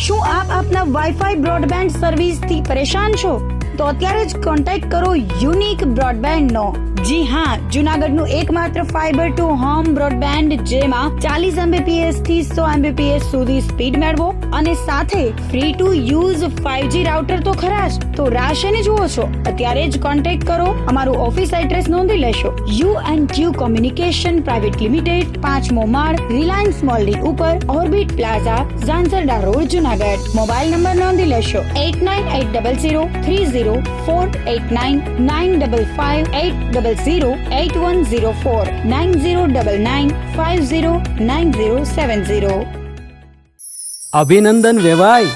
શું આપ આપના વાઈફાઈ બ્રોડબેન્ડ સર્વિસથી પરેશાન છો? તો અત્યારે જ કોન્ટેક્ટ કરો યુનિક બ્રોડબેન્ડ નો. જી હા, જુનાગઢનું એકમાત્ર ફાઈબર ટુ હોમ બ્રોડબેન્ડ જેમાં 40 Mbps થી 100 Mbps સુધી સ્પીડ મેળવો અને સાથે free to use 5G router તો ખરા જ. તો રાશેને જુઓ છો, અત્યારે જ કોન્ટેક્ટ કરો. અમારું ઓફિસ એડ્રેસ નોંધી લેશો. U&Q કોમ્યુનિકેશન પ્રાઇવેટ લિમિટેડ, 5મો માળ, રિલાયન્સ મોલની ઉપર, orbit plaza, Zanzarda road, Junagadh. Mobile number નોંધી લેશો 89800304899558008104 9099509070. અભિનંદન વેવાય.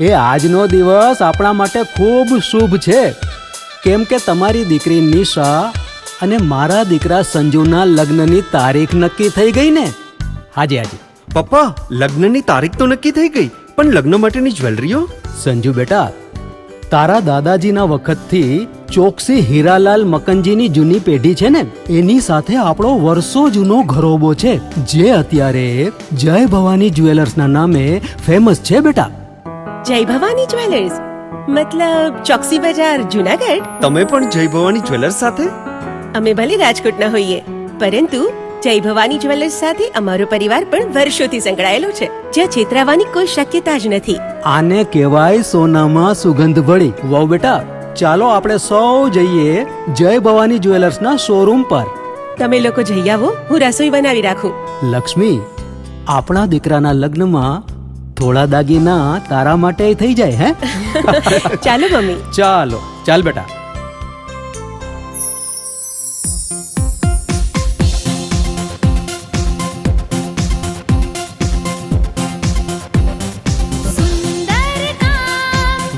એ આજનો દિવસ આપણા માટે ખૂબ શુભ છે, કેમ કે તમારી દીકરી નિશા અને મારા દીકરા સંજુના લગ્નની તારીખ નક્કી થઈ ગઈ ને. હાજી હાજી પપ્પા, લગ્નની તારીખ તો નક્કી થઈ ગઈ, પણ લગ્ન માટેની જ્વેલરીઓ? સંજુ બેટા, તારા દાદાજીના વખતથી ચોકસી હીરાલાલ મકનજીની જૂની પેઢી છે ને, એની સાથે આપણો વર્ષો જૂનો ઘરોબો છે, જે અત્યારે જય ભવાની જ્વેલર્સના નામે ફેમસ છે બેટા. જય ભવાની જ્વેલર્સ મતલબ ચોકસી બજાર, જુનાગઢ? તમે પણ જય ભવાની જ્વેલર્સ સાથે? અમે ભલે રાજકોટના હોઈએ, પરંતુ જય ભવાની જ્વેલર્સ સાથે અમારો પરિવાર પણ વર્ષોથી સંકળાયેલો છે, જ્યાં છેતરાવાની કોઈ શક્યતા જ નથી. આને કહેવાય સોનામાં સુગંધ ભળી. વાવ બેટા, ચાલો આપણે સૌ જઈએ જય ભવાની જ્વેલર્સના શોરૂમ પર. તમે લોકો જઈ આવો, હું રસોઈ બનાવી રાખું. લક્ષ્મી, આપણા દીકરાના લગ્નમાં થોડા દાગીના તારા માટે થઈ જાય. હે ચાલો મમ્મી. ચાલો ચાલ બેટા.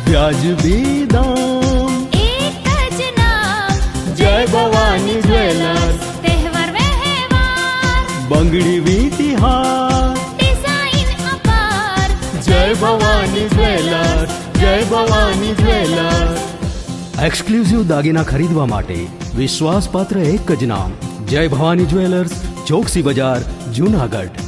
વ્યાજબી દામ, એક જ નામ, જય ભવાની જ્વેલર્સ. તહેવાર વ્યવહાર, બંગડી વીંટી હાર, ડિઝાઇન અપાર, જય ભવાની જ્વેલર્સ, જય ભવાની જ્વેલર્સ. એક્સક્લુઝિવ દાગીના ખરીદવા માટે વિશ્વાસપાત્ર એક જ નામ, જય ભવાની જ્વેલર્સ, ચોકસી બજાર, જુનાગઢ.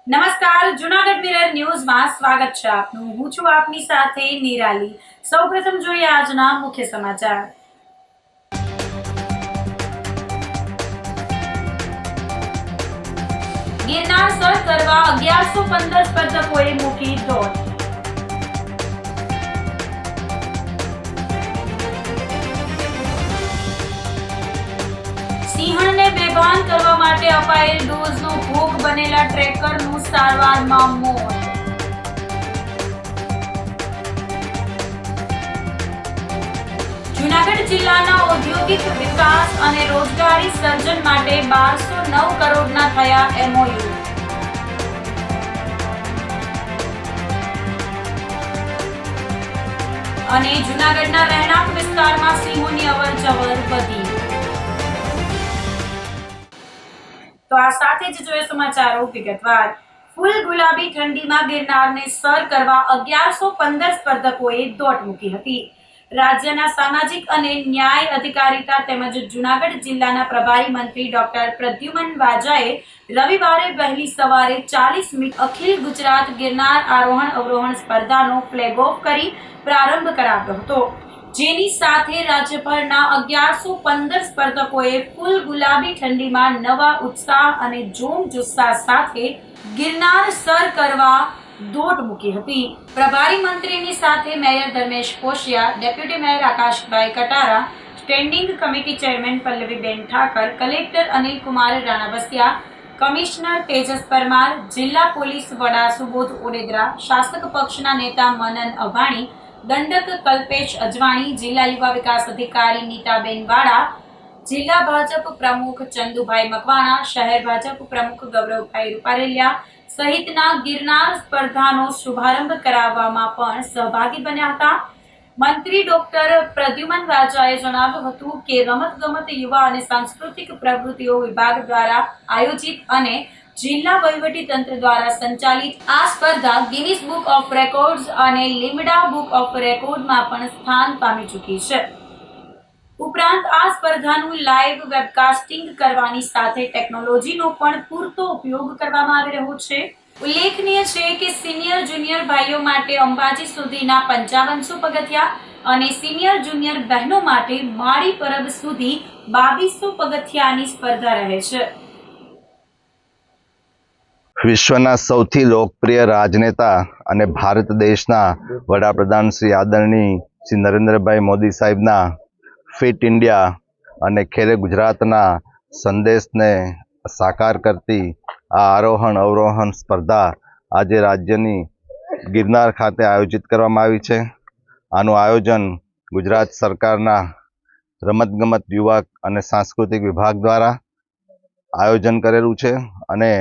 નમસ્કાર, જુનાગઢ મિરર ન્યૂઝમાં સ્વાગત છે આપનું. હું છું આપની સાથે નિરાલી. સૌપ્રથમ જોઈએ આજના મુખ્ય સમાચાર. ગિરનાર સર કરવા 1115 સ્પર્ધકોએ મૂકી દોડ. સિંહણને બેભાન કરવા માટે અપાયેલ ડોઝનો ભોગ બનેલા ટ્રેકરનું સારવારમાં મોત. જૂનાગઢ જિલ્લાના ઔદ્યોગિક વિકાસ અને રોજગારી સર્જન માટે 1209 કરોડના થયા MOU. અને જૂનાગઢના રહેણાંક વિસ્તારમાં સિંહોની અવરજવર વધી. તો આ સાથે જ જોઈએ સમાચારો વિગતવાર. ફૂલ ગુલાબી ઠંડીમાં ગિરનારને સર કરવા 1115 સ્પર્ધકોએ દોટ મૂકી હતી. રાજ્યના સામાજિક અને ન્યાય અધિકારીતા તેમજ જૂનાગઢ જિલ્લાના પ્રભારી મંત્રી ડોક્ટર પ્રદ્યુમન વાજાએ રવિવારે વહેલી સવારે 40મી અખિલ ગુજરાત ગિરનાર આરોહણ અવરોહણ સ્પર્ધાનો ફ્લેગ ઓફ કરી પ્રારંભ કરાવ્યો હતો, જેની સાથે રાજ્યભરના 1115 સ્પર્ધકોએ ફૂલ ગુલાબી ઠંડીમાં નવા ઉત્સાહ અને જોમ જુસ્સા સાથે ગિરનાર સર કરવા દોટ મૂકી હતી. પ્રભારી મંત્રીની સાથે mayor Dharmesh Koshiya, deputy mayor Akashbhai Katara, standing committee chairman Pallaviben Thakar, collector Anil Kumar Ranabasiya, commissioner Tejas Parmar, જિલ્લા પોલીસ વડા સુબોધ ઓડેદરા, શાસક પક્ષના નેતા મનન અભાણી, દંડક કલ્પેશ અજવાણી, જિલ્લા યુવા વિકાસ અધિકારી નીતાબેન વાળા, જિલ્લા ભાજપ પ્રમુખ ચંદુભાઈ મકવાણા, શહેર ભાજપ પ્રમુખ ગૌરવભાઈ રૂપારેલિયા સહિતના ગિરનાર સ્પર્ધાનો શુભારંભ કરાવવામાં પણ સહભાગી બન્યા હતા. મંત્રી ડોક્ટર પ્રદ્યુમન રાજાએ જણાવ્યું હતું કે રમતગમત, યુવા અને સાંસ્કૃતિક પ્રવૃત્તિઓ વિભાગ દ્વારા આયોજિત અને જિલ્લા વહીવટી તંત્ર દ્વારા સંચાલિત આ સ્પર્ધા ગિનીસ બુક ઓફ રેકોર્ડ્સ અને લીમડા બુક ઓફ રેકોર્ડમાં પણ સ્થાન પામી ચૂકી છે. ઉપરાંત આ સ્પર્ધાનું લાઈવ વેબકાસ્ટિંગ કરવાની સાથે ટેકનોલોજીનો પણ પૂરતો ઉપયોગ કરવામાં આવી રહ્યો છે. ઉલ્લેખનીય છે કે સિનિયર જુનિયર ભાઈઓ માટે અંબાજી સુધીના 5500 પગથિયા અને સિનિયર જુનિયર બહેનો માટે માળી પરબ સુધી 2200 પગથિયાની સ્પર્ધા રહે છે. વિશ્વના સૌથી લોકપ્રિય રાજનેતા અને ભારત દેશના વડાપ્રધાન શ્રી આદરણીય શ્રી નરેન્દ્રભાઈ મોદી સાહેબના ફિટ ઇન્ડિયા અને ખેલે ગુજરાતના સંદેશને સાકાર કરતી આ આરોહણ અવરોહણ સ્પર્ધા આજે રાજ્યની ગિરનાર ખાતે આયોજિત કરવામાં આવી છે. આનું આયોજન ગુજરાત સરકારના રમતગમત, યુવા અને સાંસ્કૃતિક વિભાગ દ્વારા આયોજન કરેલું છે અને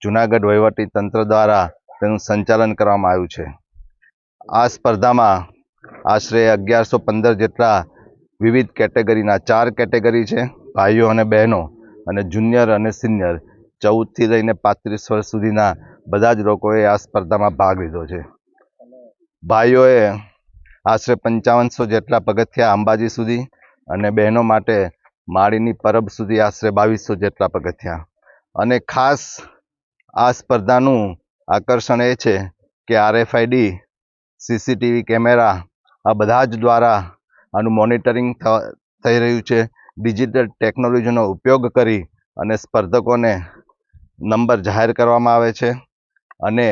જૂનાગઢ વહીવટી તંત્ર દ્વારા તેનું સંચાલન કરવામાં આવ્યું છે. આ સ્પર્ધામાં આશરે 1115 જેટલા વિવિધ કેટેગરીના 4 કેટેગરી છે, ભાઈઓ અને બહેનો, અને જુનિયર અને સિનિયર 14 થી લઈને 35 વર્ષ સુધીના બધા જ લોકોએ આ સ્પર્ધામાં ભાગ લીધો છે. ભાઈઓએ આશરે 5500 જેટલા પગથિયા અંબાજી સુધી અને બહેનો માટે માળીની પરબ સુધી આશરે 2200 જેટલા પગથિયા. અને ખાસ આ સ્પર્ધાનું આકર્ષણ એ છે કે RFID, CCTV કેમેરા આ બધા જ દ્વારા આનું મોનિટરિંગ થઈ રહ્યું છે. ડિજિટલ ટેકનોલોજીનો ઉપયોગ કરી અને સ્પર્ધકોને નંબર જાહેર કરવામાં આવે છે અને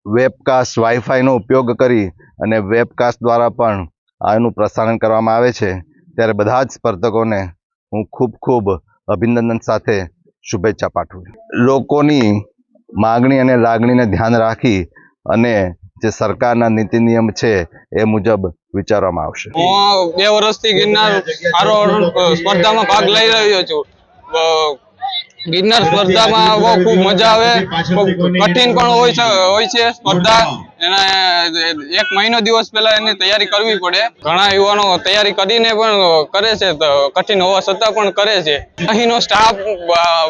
વેબકાસ્ટ, વાઈફાઈનો ઉપયોગ કરી અને વેબકાસ્ટ દ્વારા પણ આનું પ્રસારણ કરવામાં આવે છે. ત્યારે બધા જ સ્પર્ધકોને હું ખૂબ અભિનંદન સાથે શુભેચ્છા પાઠવું છું. લોકોની માગણી અને લાગણીને ધ્યાન રાખી અને જે સરકારના નીતિ નિયમ છે એ મુજબ વિચારવામાં આવશે. હું 2 વર્ષથી ગિરનાર આરોહણ સ્પર્ધામાં ભાગ લઈ રહ્યો છું. ગિરનાર સ્પર્ધામાં બહુ ખૂબ મજા આવે, કઠિન પણ હોય છે સ્પર્ધા. એને 1 મહિનો દિવસ પહેલા એની તૈયારી કરવી પડે. ઘણા યુવાનો તૈયારી કરીને પણ કરે છે, કઠિન હોવા છતાં પણ કરે છે. અહીંનો સ્ટાફ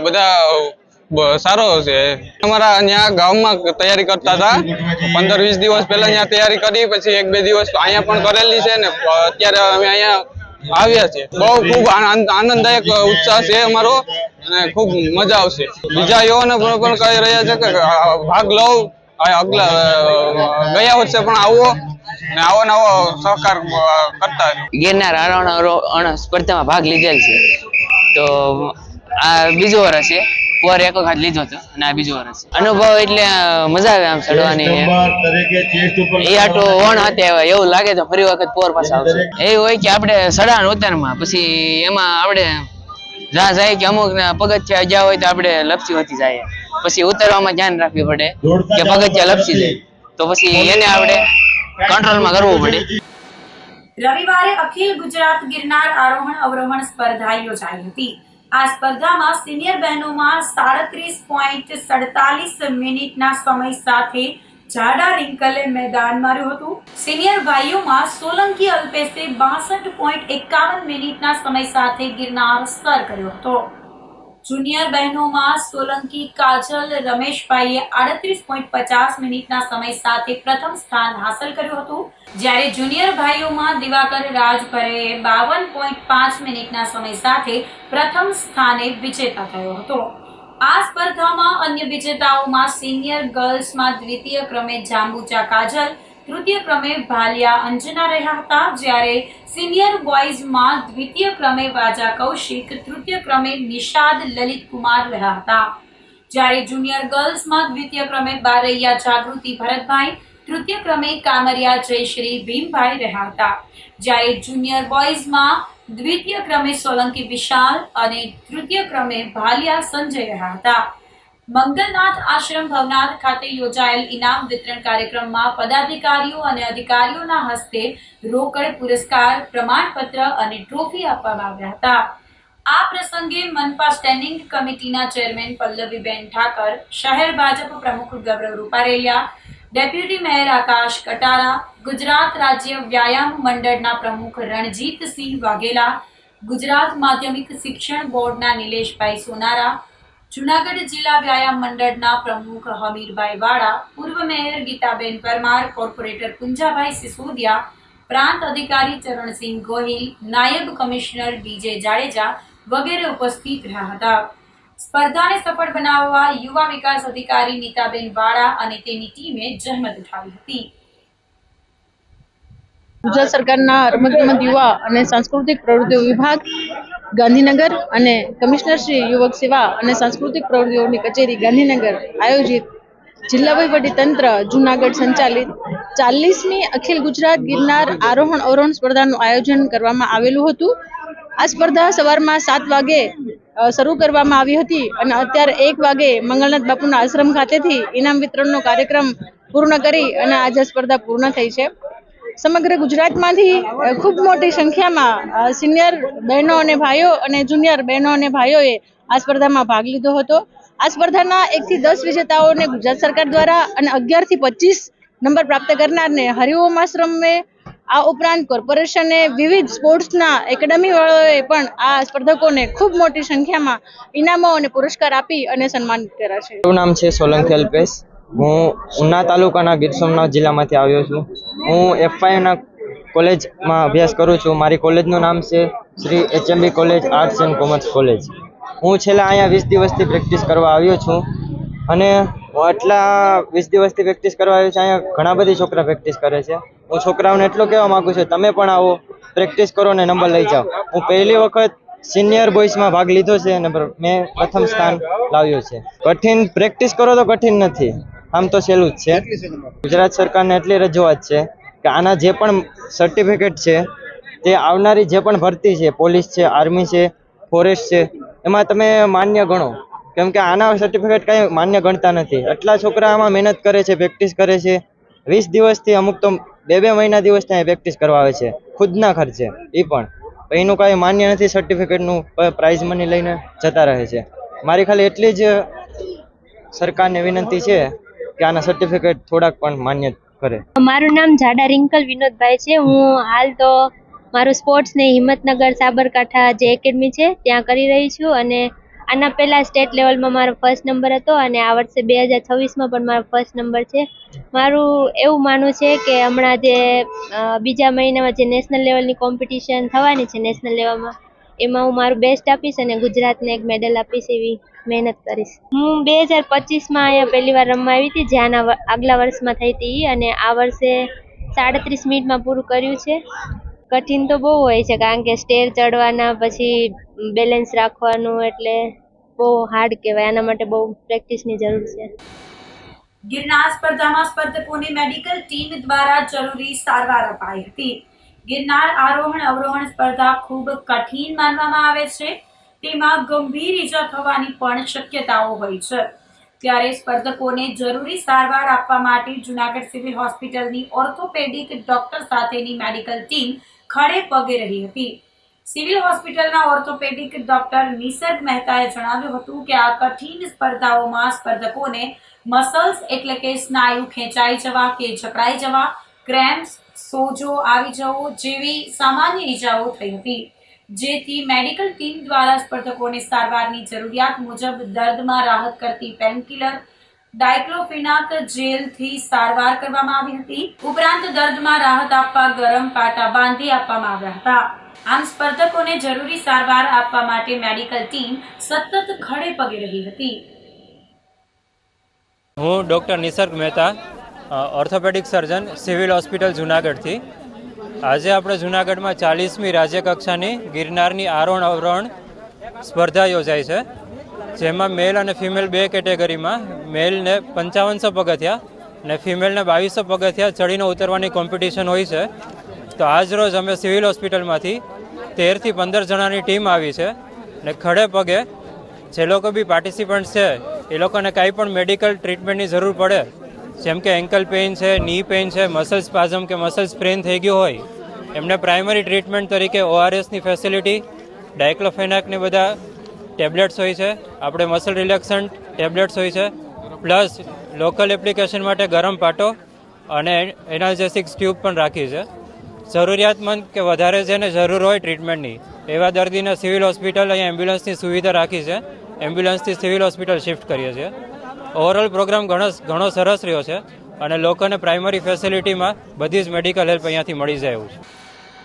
બધા સારો છે. અમારા ત્યાં ગામમાં તૈયારી કરતા હતા, 15-20 દિવસ પહેલા ત્યાં તૈયારી કરી, પછી 1-2 દિવસ અહીંયા પણ કરેલી છે ને અત્યારે અમે અહીંયા આવ્યા છે. બહુ ખૂબ આનંદદાયક ઉત્સાહ છે અમારો અને ખૂબ મજા આવશે. બીજા યુવાનો પણ કહી રહ્યા છે કે ભાગ લો, ગયા વર્ષે પણ આવો ને આવો સહકાર કરતા. ગિરનાર આરોહણ સ્પર્ધામાં ભાગ લીધેલ છે, તો આ બીજું વર્ષ છે. પર એક વખત લીધો હતો અને આ બીજું વર્ષ. અનુભવ એટલે મજા આવે આમ ચડવાની. એ આટો વણ હાથે આવે એવું લાગે તો ફરી વખત પોર પાછા આવશે. એ હોય કે આપણે સડાણ ઉતારમાં પછી એમાં આપણે જ્યાં જાય કે અમુક પગથિયા જ્યાં હોય તો આપણે લપસી વધી જાય, પછી ઉતરવામાં ધ્યાન રાખવી પડે કે પગથિયા લપસી જાય, તો પછી એને આપણે કંટ્રોલમાં કરવું પડે. રવિવારે અખિલ ગુજરાત ગિરનાર આરોહણ અવરોહણ સ્પર્ધા યોજાઈ હતી. આ સ્પર્ધામાં સિનિયર બહેનોમાં 37.47 મિનિટના સમય સાથે જાડા રિંકલે મેદાન માર્યું હતું. સિનિયર ભાઈઓમાં સોલંકી અલ્પેશે 62.51 મિનિટના સમય સાથે ગિરનાર સર કર્યો હતો. જુનિયર બહેનોમાં સોલંકી કાજલ રમેશભાઈએ 38.50 મિનિટના સમય સાથે પ્રથમ સ્થાન હાંસલ કર્યું હતું, જ્યારે જુનિયર ભાઈઓમાં દિવાકર રાજભરેએ 52.5 મિનિટના સમય સાથે પ્રથમ સ્થાને વિજેતા થયો હતો. આ સ્પર્ધામાં અન્ય વિજેતાઓમાં સિનિયર ગર્લ્સમાં દ્વિતીય ક્રમે જાંબુચા કાજલ, તૃતીય ક્રમે ભાલિયા અંજના રહ્યા હતા, જ્યારે સિનિયર બોયઝમાં દ્વિતીય ક્રમે વાજા કૌશિક, તૃતીય ક્રમે નિષાદ લલિત કુમાર રહ્યા હતા, જ્યારે જુનિયર ગર્લ્સમાં દ્વિતીય ક્રમે બારૈયા જાગૃતિ ભરતભાઈ, તૃતીય ક્રમે કામરિયા જયશ્રી ભીમભાઈ રહ્યા હતા, જ્યારે જુનિયર બોયઝમાં દ્વિતીય ક્રમે સોલંકી વિશાલ અને તૃતીય ક્રમે ભાલિયા સંજય રહ્યા હતા. મંગલનાથ આશ્રમ ભવનાથ ખાતે યોજાયેલ ઇનામ વિતરણ કાર્યક્રમમાં પદાધિકારીઓ અને અધિકારીઓના હસ્તે રોકડ પુરસ્કાર, પ્રમાણપત્ર અને ટ્રોફી આપવામાં આવ્યા હતા. આ પ્રસંગે મનપા સ્ટેન્ડિંગ કમિટીના ચેરમેન પલ્લવીબેન ઠાકર, શહેર ભાજપ પ્રમુખ ગૌરવ રૂપારેલિયા, ડેપ્યુટી મેયર આકાશ કટારા, ગુજરાત રાજ્ય વ્યાયામ મંડળના પ્રમુખ રણજીતસિંહ વાઘેલા, ગુજરાત માધ્યમિક શિક્ષણ બોર્ડના નિલેશભાઈ સોનારા, જૂનાગઢ જિલ્લા વ્યાયામ મંડળના પ્રમુખ હમીરભાઈ વાળા, પૂર્વ મેયર ગીતાબેન પરમાર, કોર્પોરેટર પુંજાભાઈ સિસોદિયા, પ્રાંત અધિકારી ચરણસિંહ ગોહિલ, નાયબ કમિશનર ડીજે જાડેજા વગેરે ઉપસ્થિત રહ્યા હતા. સ્પર્ધાને સફળ બનાવવા યુવા વિકાસ અધિકારી નીતાબેન વાળા અને તેની ટીમે જહેમત ઉઠાવી હતી. ગુજરાત સરકારના રમતગમત યુવા અને સાંસ્કૃતિક પ્રવૃત્તિઓ વિભાગ ગાંધીનગર અને કમિશનર શ્રી યુવક સેવા અને સાંસ્કૃતિક પ્રવૃત્તિઓની કચેરી ગાંધીનગર આયોજિત જિલ્લા વહીવટી તંત્ર જૂનાગઢ સંચાલિત 40મી અખિલ ગુજરાત ગિરનાર આરોહણ અવરોહણ સ્પર્ધાનું આયોજન કરવામાં આવેલું હતું. આ સ્પર્ધા સવારમાં 7 વાગે શરૂ કરવામાં આવી હતી અને અત્યારે 1 વાગે મંગલનાથ બાપુના આશ્રમ ખાતેથી ઇનામ વિતરણનો કાર્યક્રમ પૂર્ણ કરી અને આજે સ્પર્ધા પૂર્ણ થઈ છે. સમગ્ર ગુજરાતમાંથી ખૂબ મોટી સંખ્યામાં સિનિયર બહેનો અને ભાઈઓ અને જુનિયર બહેનો અને ભાઈઓએ આ સ્પર્ધામાં ભાગ લીધો હતો. આ સ્પર્ધાના 1 થી 10 વિજેતાઓને ગુજરાત સરકાર દ્વારા અને 11 થી 25 નંબર પ્રાપ્ત કરનારને હરિઓમ આશ્રમે, આ ઉપરાંત કોર્પોરેશને, વિવિધ સ્પોર્ટ્સના એકેડમી વાળાઓએ પણ આ સ્પર્ધકોને ખૂબ મોટી સંખ્યામાં ઇનામો અને પુરસ્કાર આપી અને સન્માનિત કર્યા છે. મારું નામ છે સોલંકી અલ્પેશ. હું ઉના તાલુકાના ગીર સોમનાથ જિલ્લામાંથી આવ્યો છું. હું FYના કોલેજમાં અભ્યાસ કરું છું. મારી કોલેજનું નામ છે Shri HMB college arts and commerce college. હું છેલ્લા અહીંયા 20 દિવસથી પ્રેક્ટિસ કરવા આવ્યો છું અને આટલા 20 દિવસથી પ્રેક્ટિસ કરવા આવ્યો છું. અહીંયા ઘણા બધી છોકરા પ્રેક્ટિસ કરે છે. હું છોકરાઓને એટલું કહેવા માગું છું, તમે પણ આવો, પ્રેક્ટિસ કરો ને નંબર લઈ જાઓ. હું પહેલી વખત સિનિયર બોયઝમાં ભાગ લીધો છે અને મેં પ્રથમ સ્થાન લાવ્યો છે. કઠિન પ્રેક્ટિસ કરો તો કઠિન નથી, આમ તો સહેલું જ છે. ગુજરાત સરકારને એટલી રજૂઆત છે કે આના જે પણ સર્ટિફિકેટ છે તે આવનારી જે પણ ભરતી છે, પોલીસ છે, આર્મી છે, ફોરેસ્ટ છે, એમાં તમે માન્ય ગણો, કેમ કે આના સર્ટિફિકેટ કંઈ માન્ય ગણતા નથી. એટલા છોકરા આમાં મહેનત કરે છે, પ્રેક્ટિસ કરે છે. 20 દિવસથી અમુક તો 2 મહિના દિવસ ત્યાં પ્રેક્ટિસ કરવા આવે છે ખુદના ખર્ચે. એ પણ એનું કાંઈ માન્ય નથી, સર્ટિફિકેટનું પ્રાઇઝ મની લઈને જતા રહે છે. મારી ખાલી એટલી જ સરકારને વિનંતી છે કે આના સર્ટિફિકેટ થોડાક પણ માન્ય કરે. મારું નામ જાડા રિંકલ વિનોદભાઈ છે. હું હાલ તો મારું સ્પોર્ટ્સ ને હિંમતનગર સાબરકાંઠા જે એકેડમી છે ત્યાં કરી રહી છું અને આના પહેલાં સ્ટેટ લેવલમાં મારો ફર્સ્ટ નંબર હતો અને આ વર્ષે 2026માં પણ મારો ફર્સ્ટ નંબર છે. મારું એવું માનવું છે કે હમણાં જે બીજા મહિનામાં જે નેશનલ લેવલની કોમ્પિટિશન થવાની છે નેશનલ લેવલમાં, એમાં હું મારું બેસ્ટ આપીશ અને ગુજરાતને એક મેડલ આપીશ એવી મહેનત કરીશ. હું 2025માં અહીંયા પહેલી વાર રમવા આવી હતી, જે આગલા વર્ષમાં થઈ હતી, અને આ વર્ષે 37 મિનિટમાં પૂરું કર્યું છે. કઠિન તો બહુ હોય છે કારણ કે સ્ટેર ચડવાના, પછી બેલેન્સ રાખવાનું, એટલે બહુ હાર્ડ કહેવાય. આના માટે બહુ પ્રેક્ટિસની જરૂર છે. ગિરનાર સ્પર્ધામાં સ્પર્ધકોને મેડિકલ ટીમ દ્વારા જરૂરી સારવાર અપાઈ હતી. ગિરનાર આરોહણ અવરોહણ સ્પર્ધા ખૂબ કઠિન માનવામાં આવે છે. તેમાં ગંભીર ઈજા થવાની પણ શક્યતાઓ હોય છે. ત્યારે સ્પર્ધકોને જરૂરી સારવાર આપવા માટે જૂનાગઢ સિવિલ હોસ્પિટલની ઓર્થોપેડિક ડોક્ટર સાથેની મેડિકલ ટીમ ખડે પગે રહી હતી. સિવિલ હોસ્પિટલના ઓર્થોપેડિક ડોક્ટર નિસર્ગ મહેતાએ જણાવ્યું હતું કે આ કઠિન સ્પર્ધાઓમાં સ્પર્ધકોને મસલ્સ એટલે કે સ્નાયુ ખેંચાઈ જવા કે જકડાઈ જવા, ક્રેમ્પ્સ, સોજો આવી જવો જેવી સામાન્ય ઈજાઓ થઈ હતી. જેથી મેડિકલ ટીમ દ્વારા સ્પર્ધકોને સારવારની જરૂરિયાત મુજબ દર્દમાં રાહત કરતી પેનકિલર, ડાયક્લોફેનાક જેલથી સારવાર કરવામાં આવી હતી. ઉપરાંત દર્દમાં રાહત આપવા ગરમ પાટા બાંધી આપવામાં આવ્યા હતા. આમ સ્પર્ધકોને જરૂરી સારવાર આપવા માટે મેડિકલ ટીમ સતત ખડે પગે રહી હતી. હું doctor Nisarg Mehta, orthopaedic surgeon, civil hospital જૂનાગઢથી. આજે આપણે જૂનાગઢમાં 40મી રાજ્યકક્ષાની ગિરનારની આરોહણ અવરોહણ સ્પર્ધા યોજાઈ છે, જેમાં મેલ અને ફિમેલ 2 કેટેગરીમાં મેલને 5500 પગથિયા અને ફિમેલને 2200 પગથિયા ચડીને ઉતરવાની કોમ્પિટિશન હોય છે. તો આજ રોજ અમે સિવિલ હોસ્પિટલમાંથી 13 થી 15 જણાની ટીમ આવી છે અને ખડે પગે જે લોકો બી પાર્ટિસિપન્ટ છે એ લોકોને કાંઈ પણ મેડિકલ ટ્રીટમેન્ટની જરૂર પડે, જેમ કે એન્કલ પેઇન છે, ની પેઇન છે, મસલ સ્પાઝમ કે મસલ સ્પ્રેન થઈ ગયું હોય, એમને પ્રાઇમરી ટ્રીટમેન્ટ તરીકે ORSની ફેસિલિટી, ડાયક્લોફેનાકને બધા ટેબ્લેટ્સ હોય છે, આપણે મસલ રિલેક્સન્ટ ટેબ્લેટ્સ હોય છે, પ્લસ લોકલ એપ્લિકેશન માટે ગરમ પાટો અને એનાલ્જેસિક્સ ટ્યુબ પણ રાખી છે. જરૂરિયાતમંદ કે વધારે જેને જરૂર હોય ટ્રીટમેન્ટની એવા દર્દીને સિવિલ હોસ્પિટલ અહીંયા એમ્બ્યુલન્સની સુવિધા રાખી છે. એમ્બ્યુલન્સથી સિવિલ હોસ્પિટલ શિફ્ટ કરીએ છીએ. ઓવરઓલ પ્રોગ્રામ ઘણો સરસ રહ્યો છે અને લોકોને પ્રાઇમરી ફેસિલિટીમાં બધી જ મેડિકલ હેલ્પ અહીંયાથી મળી જાય એવું છે.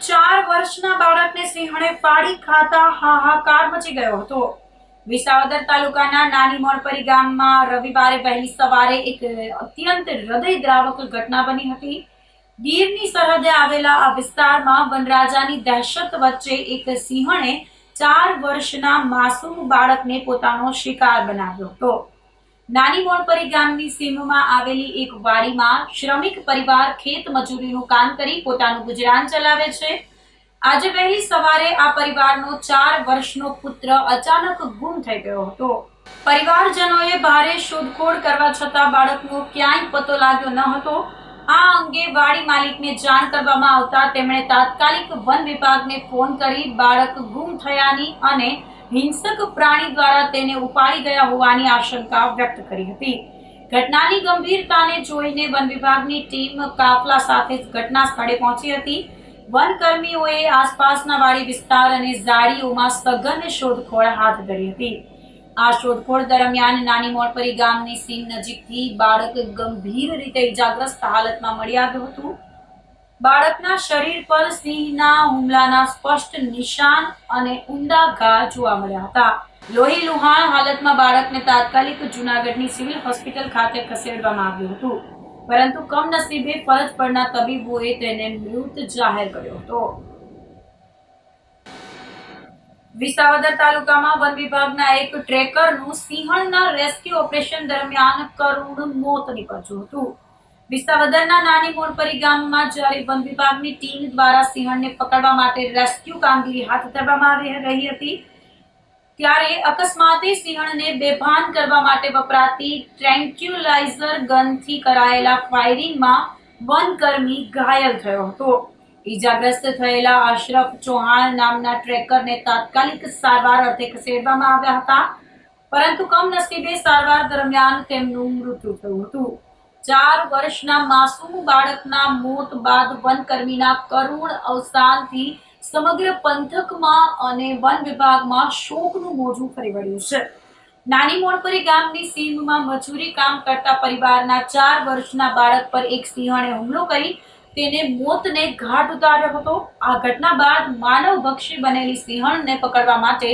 4 વર્ષના બાળકને સિંહણે ફાડી ખાતા હાહાકાર મચી ગયો હતો. વિસાવદર તાલુકાના નાની મોણપરી ગામમાં રવિવારે વહેલી સવારે એક અત્યંત હૃદયદ્રાવક ઘટના બની હતી. ગીરની સરહદે આવેલા આ વિસ્તારમાં વનરાજાની દહેશત વચ્ચે એક સિંહણે 4 વર્ષના માસૂમ બાળકને પોતાનો શિકાર બનાવ્યો હતો. નાની મોણપરી ગામની સીમમાં આવેલી એક વાડીમાં શ્રમિક પરિવાર ખેત મજૂરીનું કામ કરી પોતાનું ગુજરાન ચલાવે છે. આજે વહેલી સવારે આ પરિવારનો 4 વર્ષનો પુત્ર અચાનક ગુમ થઈ ગયો હતો. પરિવારજનોએ ભારે શોધખોળ કરવા છતાં બાળકનો ક્યાંય પતો લાગ્યો ન હતો. આ અંગે વાડી માલિકને જાણ કરવામાં આવતા તેમણે તાત્કાલિક વન વિભાગને ફોન કરી બાળક ગુમ થયાની અને હિંસક પ્રાણી દ્વારા તેને ઉપાડી ગયા હોવાની આશંકા વ્યક્ત કરી હતી. ઘટનાની ગંભીરતાને જોઈને વન વિભાગની ટીમ કાફલા સાથે ઘટના સ્થળે પહોંચી હતી. વનકર્મીઓએ આસપાસના વાડી વિસ્તાર અને ઝાડીઓમાં સઘન શોધખોળ હાથ ધરી હતી. આ શોધખોળ દરમિયાન નાની મોણપરી ગામની સીમ નજીકથી બાળક ગંભીર રીતે ઇજાગ્રસ્ત હાલતમાં મળી આવ્યું હતું. બાળકના શરીર પર સિંહના હુમલાના સ્પષ્ટ નિશાન અને ઊંડા ઘા જોવા મળ્યા હતા. લોહી લુહાણ હાલતમાં બાળકને તાત્કાલિક જૂનાગઢની સિવિલ હોસ્પિટલ ખાતે ખસેડવામાં આવ્યું હતું, પરંતુ કમનસીબે ફરજ પરના તબીબોએ તેને મૃત જાહેર કર્યો હતો. વિસાવદર તાલુકામાં વન વિભાગના એક ટ્રેકરનું સિંહણના રેસ્ક્યુ ઓપરેશન દરમિયાન કરુણ મોત નીપજ્યું હતું. વિસાવદરના નાની મોણપરી ગામમાં જ્યારે વન વિભાગની ટીમ દ્વારા સિંહણને પકડવા માટે રેસ્ક્યુ કામગીરી હાથ ધરવામાં આવી રહી હતી, ત્યારે અકસ્માતે સિંહણને બેભાન કરવા માટે વપરાતી ટ્રેન્ક્યુલાઇઝર ગનથી કરાયેલા ફાયરિંગમાં વનકર્મી ઘાયલ થયો હતો. ઈજાગ્રસ્ત થયેલા અશરફ ચૌહાણ નામના ટ્રેકરને તાત્કાલિક સારવાર અર્થે ખસેડવામાં આવ્યા હતા, પરંતુ કમનસીબે સારવાર દરમિયાન તેમનું મૃત્યુ થયું હતું. 4 વર્ષના માસૂમ બાળકના મોત બાદ વનકર્મીના કરુણ અવસાનથી સમગ્ર પંથકમાં અને વન વિભાગમાં શોકનું મોજું ફરી વળ્યું છે. નાની મોણપરી ગામની સીમમાં મજૂરી કામ કરતા પરિવારના 4 વર્ષના બાળક પર એક સિંહણે હુમલો કરી તેને મોતને ઘાટ ઉતાર્યો હતો. આ ઘટના બાદ માનવભક્ષી બનેલી સિંહણને પકડવા માટે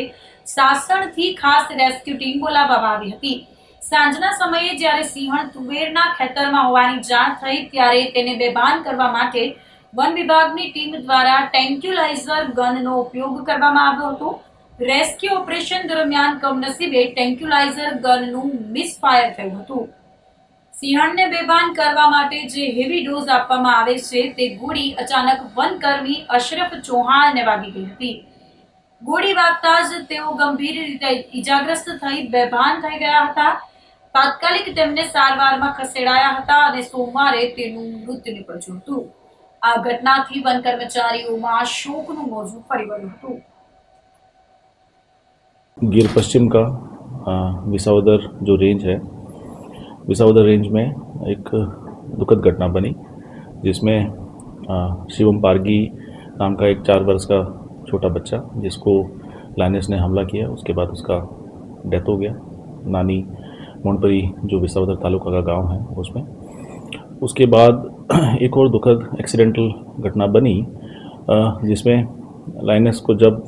સાસણથી ખાસ રેસ્ક્યુ ટીમ બોલાવવામાં આવી હતી. સાંજના સમયે જ્યારે સિંહણ તુવેરના ખેતરમાં હોવાની જાણ થઈ ત્યારે તેને બેભાન કરવા માટે વન વિભાગની ટીમ દ્વારા ટ્રેન્ક્યુલાઇઝર ગનનો ઉપયોગ કરવામાં આવ્યો હતો. રેસ્ક્યુ ઓપરેશન દરમિયાન કમનસીબે ટ્રેન્ક્યુલાઇઝર ગનનું મિસફાયર થયું હતું. સિંહણને બેભાન કરવા માટે જે હેવી ડોઝ આપવામાં આવે છે તે ગોળી અચાનક વનકર્મી અશરફ ચૌહાણને વાગી ગઈ હતી. ગોળી વાગતા જ તેઓ ગંભીર રીતે ઈજાગ્રસ્ત થઈ બેભાન થઈ ગયા હતા. તાત્કાલિક તેમને સારવારમાં ખસેડાયા હતા અને સોમવારે તેનું મૃત્યુ નીપજ્યું હતું. આ ઘટનાથી વન કર્મચારીઓમાં શોકનું મોજું ફરી વળ્યું હતું. गिर पश्चिम का विसावदर जो रेंज है, विसावदर रेंज में एक दुखद घटना बनी जिसमें शिवम पारगी नाम का एक 4 वर्ष का छोटा बच्चा जिसको लाइनस ने हमला किया, उसके बाद उसका डेथ हो गया. नानी मोनपरी जो विसावदर तालुका का गांव है उसमें. उसके बाद एक और दुखद एक्सीडेंटल घटना बनी जिसमें लाइनस को जब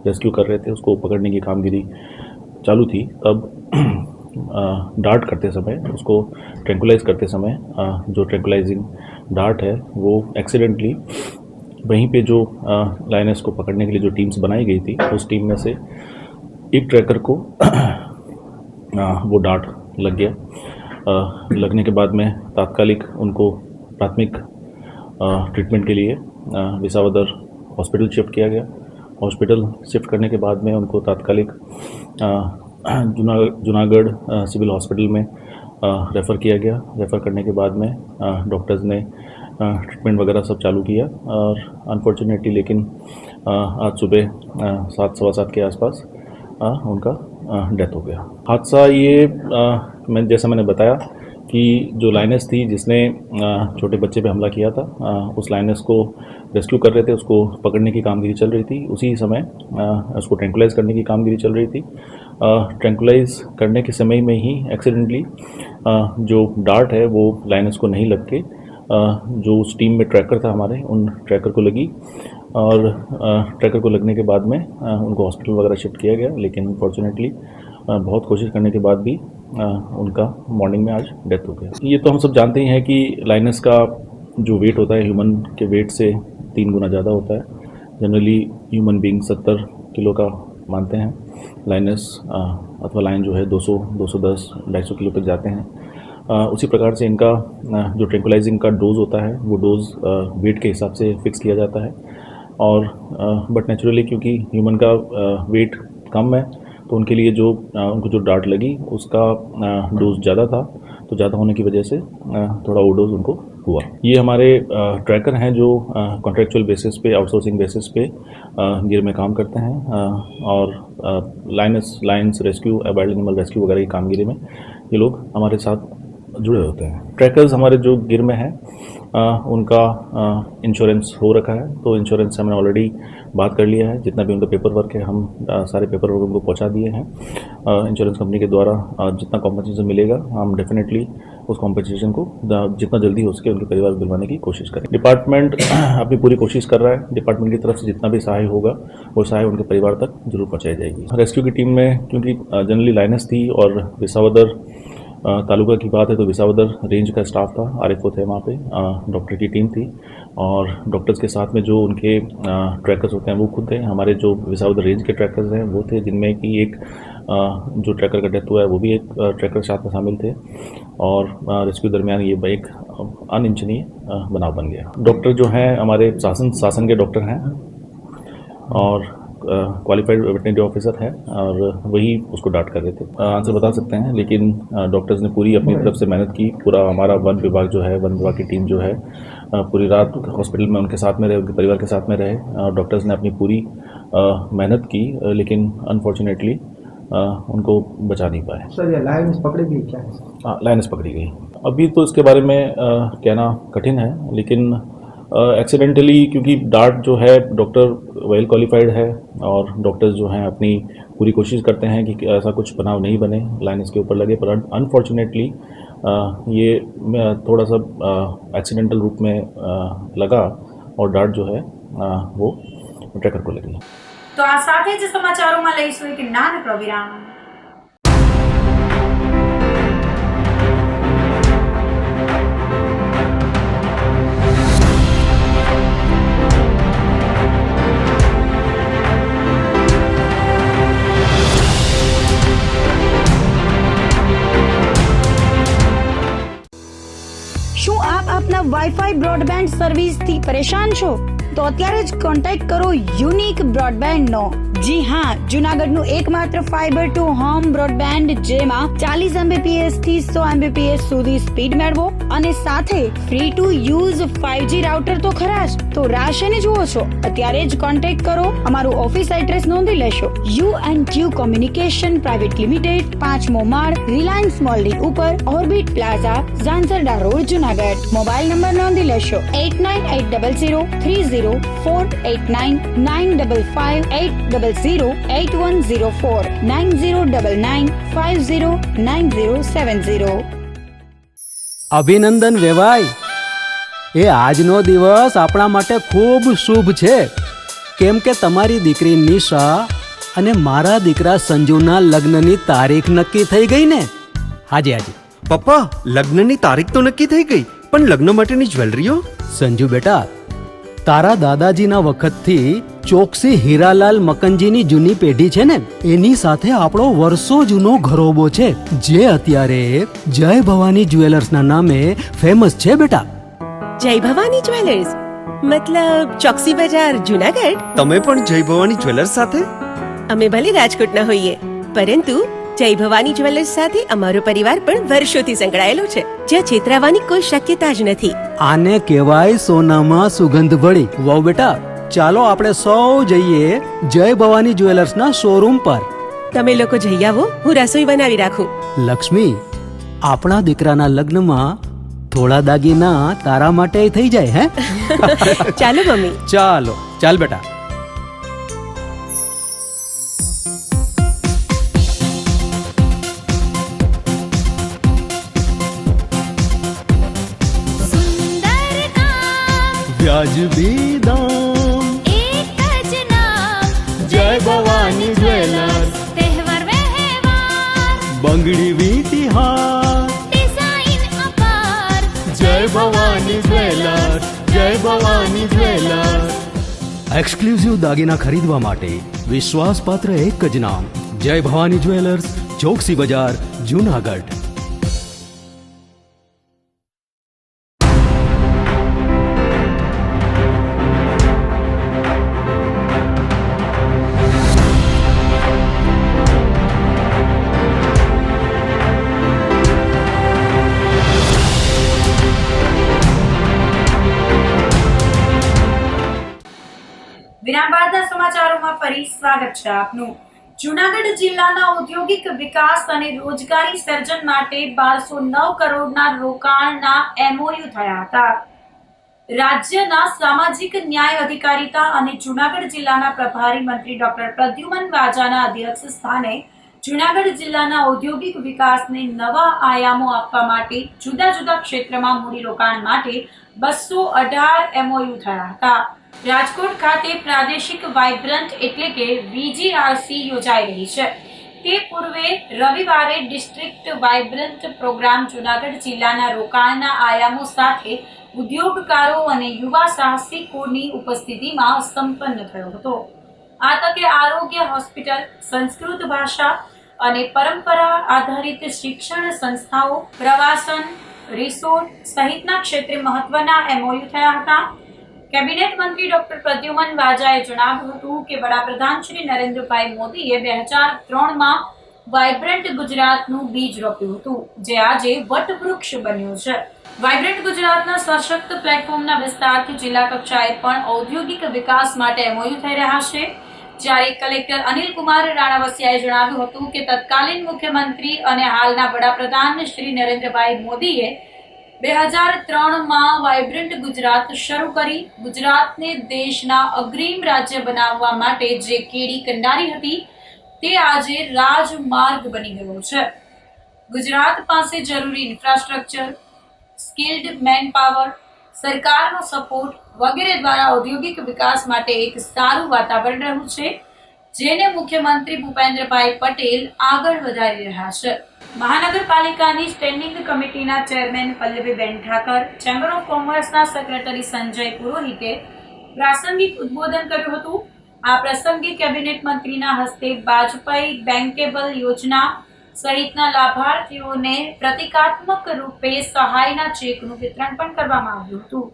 रेस्क्यू कर रहे थे, उसको पकड़ने की कामगिरी चालू थी, तब डार्ट करते समय, उसको ट्रैंकुलाइज करते समय जो ट्रैंकुलाइजिंग डार्ट है वो एक्सीडेंटली वहीं पे जो लाइनस को पकड़ने के लिए जो टीम्स बनाई गई थी, उस टीम में से एक ट्रैकर को वो डार्ट लग गया. लगने के बाद में तात्कालिक उनको प्राथमिक ट्रीटमेंट के लिए विसावदर हॉस्पिटल शिफ्ट किया गया. हॉस्पिटल शिफ्ट करने के बाद में उनको तात्कालिक जूनागढ़ सिविल हॉस्पिटल में रेफ़र किया गया। रेफ़र करने के बाद में डॉक्टर्स ने ट्रीटमेंट वगैरह सब चालू किया और अनफॉर्चुनेटली लेकिन आज सुबह 7:15 के आसपास उनका डेथ हो गया। हादसा ये जैसा मैंने बताया कि जो लाइनस थी जिसने छोटे बच्चे पे हमला किया था, उस लाइनस को रेस्क्यू कर रहे थे, उसको पकड़ने की कामगिरी चल रही थी। उसी समय उसको ट्रैंकुलाइज करने की कामगिरी चल रही थी। ट्रैंकुलाइज करने के समय में ही एक्सीडेंटली जो डार्ट है वो लाइनस को नहीं लग के जो उस टीम में ट्रैकर था हमारे, उन ट्रैकर को लगी और ट्रैकर को लगने के बाद में उनको हॉस्पिटल वगैरह शिफ्ट किया गया, लेकिन अनफॉर्चुनेटली बहुत कोशिश करने के बाद भी उनका मॉर्निंग में आज डेथ हो गया। ये तो हम सब जानते ही हैं कि लाइनस का जो वेट होता है ह्यूमन के वेट से 3 गुना ज़्यादा होता है। जनरली ह्यूमन बीइंग 70 किलो का मानते हैं, लाइनस अथवा लाइन जो है 200, 210, 250 किलो तक जाते हैं। उसी प्रकार से इनका जो ट्रैंकुलाइजिंग का डोज होता है वो डोज वेट के हिसाब से फिक्स किया जाता है और बट नेचुरली क्योंकि ह्यूमन का वेट कम है तो उनके लिए जो उनको जो डार्ट लगी उसका डोज ज़्यादा था, तो ज़्यादा होने की वजह से थोड़ा ओवरडोज उनको हुआ। ये हमारे ट्रैकर हैं जो कॉन्ट्रैक्चुअल बेसिस पे, आउटसोर्सिंग बेसिस पे गिर में काम करते हैं और lines rescue, wild animal rescue वगैरह की कामगिरी में ये लोग हमारे साथ जुड़े होते हैं। ट्रैकर्स हमारे जो गिर में हैं उनका इंश्योरेंस हो रखा है, तो इंश्योरेंस से हमने ऑलरेडी बात कर लिया है। जितना भी उनका पेपर वर्क है हम सारे पेपर वर्क उनको पहुंचा दिए हैं। इंश्योरेंस कंपनी के द्वारा जितना कॉम्पनसेशन मिलेगा हम डेफिनेटली उस कॉम्पनसेशन को जितना जल्दी हो सके उनके परिवार को दिलवाने की कोशिश करें। डिपार्टमेंट अपनी पूरी कोशिश कर रहा है। डिपार्टमेंट की तरफ से जितना भी सहाय होगा वो सहाय उनके परिवार तक जरूर पहुँचाई जाएगी। रेस्क्यू की टीम में क्योंकि जनरली लाइनस थी और विसावदर तालुका की बात है तो विसावदर रेंज का स्टाफ था, आरएफओ थे वहाँ पे, डॉक्टर की टीम थी और डॉक्टर्स के साथ में जो उनके ट्रैकर्स होते हैं वो खुद थे। हमारे जो विसावदर रेंज के ट्रैकर्स हैं वो थे, जिनमें कि एक जो ट्रैकर का डेथ हुआ है वो भी एक ट्रैकर साथ में शामिल थे और रेस्क्यू दरमियान ये एक अनिच्छनीय बनाव बन गया। डॉक्टर जो हैं हमारे शासन के डॉक्टर हैं और क्वालिफाइड वेटरनरी ऑफिसर है और वही उसको डांट कर रहे थे। आंसर बता सकते हैं, लेकिन डॉक्टर्स ने पूरी अपनी तरफ से मेहनत की। पूरा हमारा वन विभाग जो है, वन विभाग की टीम जो है पूरी रात हॉस्पिटल में उनके साथ में रहे, उनके परिवार के साथ में रहे और डॉक्टर्स ने अपनी पूरी मेहनत की, लेकिन अनफॉर्चुनेटली उनको बचा नहीं पाए। सर ये लाइन्स पकड़ी गई क्या? हाँ, लाइन्स पकड़ी गई। अभी तो इसके बारे में कहना कठिन है, लेकिन एक्सीडेंटली क्योंकि डार्ट जो है डॉक्टर वेल क्वालिफाइड है और डॉक्टर्स जो हैं अपनी पूरी कोशिश करते हैं कि ऐसा कुछ बनाव नहीं बने लाइन्स के ऊपर लगे, पर अनफॉर्चुनेटली ये थोड़ा सा एक्सीडेंटल रूप में लगा और डार्ट जो है वो ट्रैकर को लगी। તો આ સાથે જ સમાચારોમાં લઈશું એક નાનકડો વિરામ। શું આપ આપના વાઈફાઈ બ્રોડબેન્ડ સર્વિસથી પરેશાન છો? તો અત્યારે જ કોન્ટેક્ટ કરો યુનિક બ્રોડબેન્ડ નો। જી હા, જૂનાગઢનું એકમાત્ર ફાઈબર ટુ હોમ બ્રોડબેન્ડ જેમાં 40 Mbps થી 100 Mbps સુધી સ્પીડ મેળવો અને સાથે free to use 5G router તો ખરા જ, તો રાહ શેની જુઓ છો? અત્યારે જ કોન્ટેક્ટ કરો। અમારું ઓફિસ એડ્રેસ નોંધી લેશો। U&Q કોમ્યુનિકેશન પ્રાઇવેટ લિમિટેડ, 5મો માળ, રિલાયન્સ મોલની ઉપર, orbit plaza, Zanzarda road, Junagadh. Mobile number નોંધી લેશો 8980030489 955 8008104 9099509070। અભિનંદન વેવાય, એ આજનો દિવસ આપણા માટે ખૂબ શુભ છે, કેમ કે તમારી દીકરી નિશા અને મારા દીકરા સંજુના લગ્નની તારીખ નક્કી થઈ ગઈ ને। હાજી હાજી પપ્પા, લગ્નની તારીખ તો નક્કી થઈ ગઈ, પણ લગ્ન માટેની જ્વેલરીઓ? સંજુ બેટા, તારા દાદાજીના વખતથી ચોકસી હીરાલાલ મકનજીની જૂની પેઢી છે ને, એની સાથે આપણો વર્ષો જૂનો ઘરોબો છે, જે અત્યારે જય ભવાની જ્વેલર્સના નામે ફેમસ છે બેટા। જય ભવાની જ્વેલર્સ મતલબ ચોકસી બજાર, જૂનાગઢ? તમે પણ જય ભવાની જ્વેલર્સ સાથે? અમે ભલે રાજકોટના હોઈએ, પરંતુ જય ભવાની જ્વેલર્સ સાથે અમારો પરિવાર પણ વર્ષોથી સંકળાયેલો છે, જ્યાં છેતરાવાની કોઈ શક્યતા જ નથી. આને કહેવાય સોનામાં સુગંધ ભળી. વાવ બેટા, ચાલો આપણે સૌ જઈએ જય ભવાની જ્વેલર્સના શોરૂમ પર. તમે લોકો જઈ આવો, હું રસોઈ બનાવી રાખું. લક્ષ્મી, આપણા દીકરાના લગ્નમાં થોડા દાગીના તારા માટે થઈ જાય હે? ચાલો મમ્મી. ચાલો ચાલ બેટા. सुंदर काम વ્યાજબી દામ, एक ज नाम જય ભવાની જ્વેલર્સ, तहेवार व्यवहार બંગડી વીટી હાર, डिजाइन अपार જય ભવાની જ્વેલર્સ, જય ભવાની જ્વેલર્સ. એક્સક્લુઝિવ દાગીના ખરીદવા માટે વિશ્વાસપાત્ર એક જ નામ, જય ભવાની જ્વેલર્સ, ચોકસી બજાર, જુનાગઢ. વિરામ બાદના સમાચારોમાં ફરી સ્વાગત છે આપનું. જૂનાગઢ જિલ્લાના ઔદ્યોગિક વિકાસ અને રોજગારી સર્જન માટે 1209 કરોડના રોકાણના MOU થયા હતા. રાજ્યના સામાજિક ન્યાય અધિકારીતા અને જૂનાગઢ જિલ્લાના પ્રભારી મંત્રી ડોક્ટર પ્રદ્યુમન વાજાના અધ્યક્ષ સ્થાને જૂનાગઢ જિલ્લાના ઔદ્યોગિક વિકાસને નવા આયામો આપવા માટે જુદા જુદા ક્ષેત્રમાં મૂડીરોકાણ માટે 218 MOU થયા હતા. રાજકોટ ખાતે પ્રાદેશિક વાઇબ્રન્ટ એટલે કે VGRC યોજાઈ રહી છે. તે પૂર્વે રવિવારે ડિસ્ટ્રિક્ટ વાઇબ્રન્ટ પ્રોગ્રામ જૂનાગઢ જિલ્લાના રોકાણના આયામો સાથે ઉદ્યોગકારો અને યુવા સાહસિકોની ઉપસ્થિતિમાં સંપન્ન થયો હતો. આ તકે આરોગ્ય હોસ્પિટલ, સંસ્કૃત ભાષા અને પરંપરા આધારિત શિક્ષણ સંસ્થાઓ, પ્રવાસન, રિસોર્ટ સહિતના ક્ષેત્રે મહત્વના MOU થયા હતા. કેબિનેટ મંત્રી ડોક્ટર પ્રદ્યુમન વાજાએ જણાવ્યું હતું કે વડાપ્રધાન શ્રી નરેન્દ્રભાઈ મોદીએ 2003માં વાઇબ્રન્ટ ગુજરાતનું બીજ રોપ્યું હતું, જે આજે વટવૃક્ષ બન્યું છે. વાઇબ્રન્ટ ગુજરાતના સશક્ત પ્લેટફોર્મના વિસ્તારથી જિલ્લા કક્ષાએ પણ ઔદ્યોગિક વિકાસ માટે MOU થઈ રહ્યા છે. જ્યારે કલેક્ટર અનિલ કુમાર રાણાવસિયાએ જણાવ્યું હતું કે તત્કાલીન મુખ્યમંત્રી અને હાલના વડાપ્રધાન શ્રી નરેન્દ્રભાઈ મોદીએ 2003માં વાઇબ્રન્ટ ગુજરાત શરૂ કરી ગુજરાતને દેશના અગ્રીમ રાજ્ય બનાવવા માટે જે કેડી કંડારી હતી તે આજે રાજમાર્ગ બની ગયો છે. ગુજરાત પાસે જરૂરી ઇન્ફ્રાસ્ટ્રક્ચર, સ્કિલ્ડ મેનપાવર, સરકારનો સપોર્ટ વગેરે દ્વારા ઔદ્યોગિક વિકાસ માટે એક સારું વાતાવરણ રહ્યું છે, જેને મુખ્યમંત્રી ભૂપેન્દ્રભાઈ પટેલ આગળ વધારી રહ્યા છે. મહાનગરપાલિકાની સ્ટેન્ડિંગ કમિટીના chairman Pallaviben Thakar, chamber of કોમર્સના સેક્રેટરી સંજય પુરોહિતે પ્રાસંગિક ઉદ્બોધન કર્યું હતું. આ પ્રસંગે કેબિનેટ મંત્રીના હસ્તે વાજપેયી બેન્કેબલ યોજના સહિતના લાભાર્થીઓને પ્રતિકાત્મક રૂપે સહાયના ચેકનું વિતરણ પણ કરવામાં આવ્યું હતું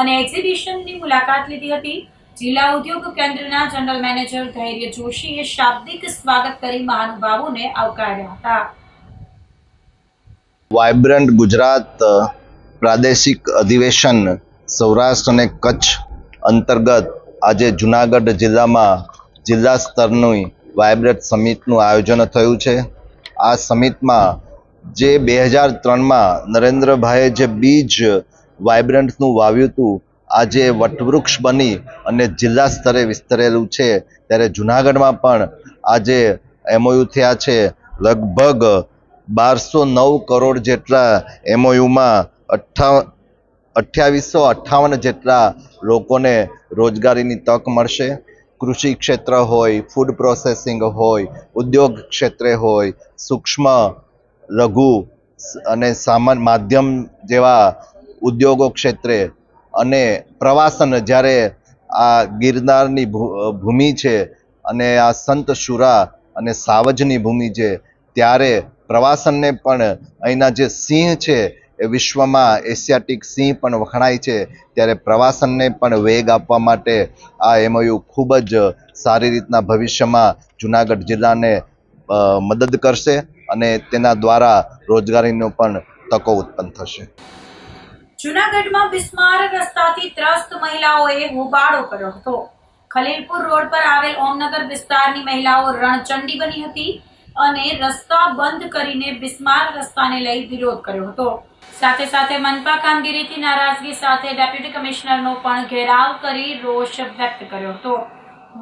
અને એક્ઝિબિશનની મુલાકાત લીધી હતી. જિલ્લા ઉદ્યોગ કેન્દ્રના જનરલ મેનેજર ધૈર્ય જોશીએ શાબ્દિક સ્વાગત કરી મહાનુભાવોને આવકાર્યા હતા. વાઇબ્રન્ટ ગુજરાત પ્રાદેશિક અધિવેશન સૌરાષ્ટ્ર અને કચ્છ અંતર્ગત આજે જુનાગઢ જિલ્લામાં જિલ્લા સ્તરની વાઇબ્રન્ટ સમિટનું આયોજન થયું છે. આ સમિટમાં જે 2003માં નરેન્દ્રભાઈએ જે બીજ વાઇબ્રન્ટનું વાવ્યું હતું, આજે વટવૃક્ષ બની અને જિલ્લા સ્તરે વિસ્તરેલું છે. ત્યારે જુનાગઢમાં પણ આજે MOU થયા છે. લગભગ 1209 કરોડ જેટલા MOUમાં 2858 જેટલા લોકોને રોજગારીની તક મળશે. કૃષિ ક્ષેત્ર હોય, ફૂડ પ્રોસેસિંગ હોય, ઉદ્યોગ ક્ષેત્રે હોય, સૂક્ષ્મ, લઘુ અને સામાન્ય માધ્યમ જેવા ઉદ્યોગો ક્ષેત્રે અને પ્રવાસન, જ્યારે આ ગિરનારની ભૂમિ છે અને આ સંત શુરા અને સાવજની ભૂમિ છે, ત્યારે પ્રવાસનને પણ અહીંના જે સિંહ છે એ વિશ્વમાં એશિયાટિક સિંહ પણ વખણાય છે. ત્યારે પ્રવાસનને પણ વેગ આપવા માટે આ MOU ખૂબ જ સારી રીતના ભવિષ્યમાં જુનાગઢ જિલ્લાને મદદ કરશે અને તેના દ્વારા રોજગારીનો પણ તકો ઉત્પન્ન થશે. જૂનાગઢમાં બિસ્માર રસ્તાથી ત્રસ્ત મહિલાઓએ હોબાળો કર્યો હતો. ખલીલપુર રોડ પર આવેલ ઓમનગર વિસ્તારની મહિલાઓ રણચંડી બની હતી અને રસ્તા બંધ કરીને બિસ્માર રસ્તાને લઈ વિરોધ કર્યો હતો. સાથે સાથે મનપા કામગીરીથી નારાજગી સાથે ડેપ્યુટી કમિશનરનો પણ ઘેરાવ કરી રોષ વ્યક્ત કર્યો હતો.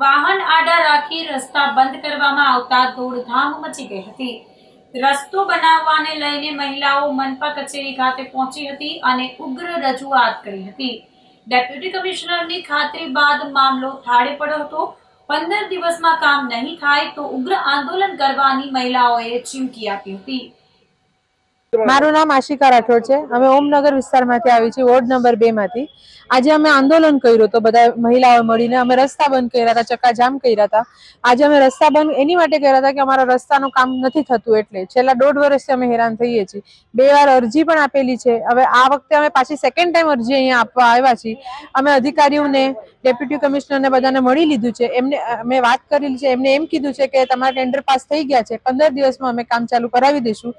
વાહન આડા રાખી રસ્તા બંધ કરવામાં આવતા દોડધામ મચી ગઈ હતી. રસ્તો બનાવવાને લઈને મહિલાઓ મનપા કચેરી ખાતે પહોંચી હતી અને ઉગ્ર રજૂઆત કરી હતી. ડેપ્યુટી કમિશનરની ખાતરી બાદ મામલો થાળે પડ્યો હતો. 15 દિવસમાં કામ નહીં થાય તો ઉગ્ર આંદોલન કરવાની મહિલાઓએ ચીમકી આપી હતી. મારું નામ આશિકા રાઠોડ છે. અમે ઓમનગર વિસ્તારમાંથી આવી છીએ, વોર્ડ નંબર 2 માંથી. આજે અમે આંદોલન કર્યું હતું, બધા મહિલાઓ મળીને અમે રસ્તા બંધ કર્યા હતા, ચક્કાજામ કર્યા હતા. આજે અમે રસ્તા બંધ એની માટે કર્યા હતા કે અમારા રસ્તાનું કામ નથી થતું, એટલે છેલ્લા 1.5 વર્ષથી અમે હેરાન થઈએ છીએ. 2 વાર અરજી પણ આપેલી છે. હવે આ વખતે અમે પાછી સેકન્ડ ટાઈમ અરજી અહીંયા આપવા આવ્યા છીએ. અમે અધિકારીઓને, ડેપ્યુટી કમિશનરને બધાને મળી લીધું છે. એમને અમે વાત કરેલી છે. એમને એમ કીધું છે કે તમારા ટેન્ડર પાસ થઈ ગયા છે, 15 દિવસમાં અમે કામ ચાલુ કરાવી દઈશું.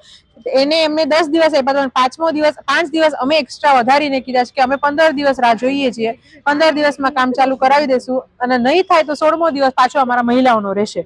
એમને 10 દિવસ આપ્યા, 5 દિવસ અમે એક્સ્ટ્રા વધારીને કીધા છે કે અમે 15 દિવસ રાહ જોઈએ છીએ, 15 દિવસમાં કામ ચાલુ કરાવી દઈશું અને નહીં થાય તો 16મો દિવસ પાછો અમારા મહિલાઓનો રહેશે.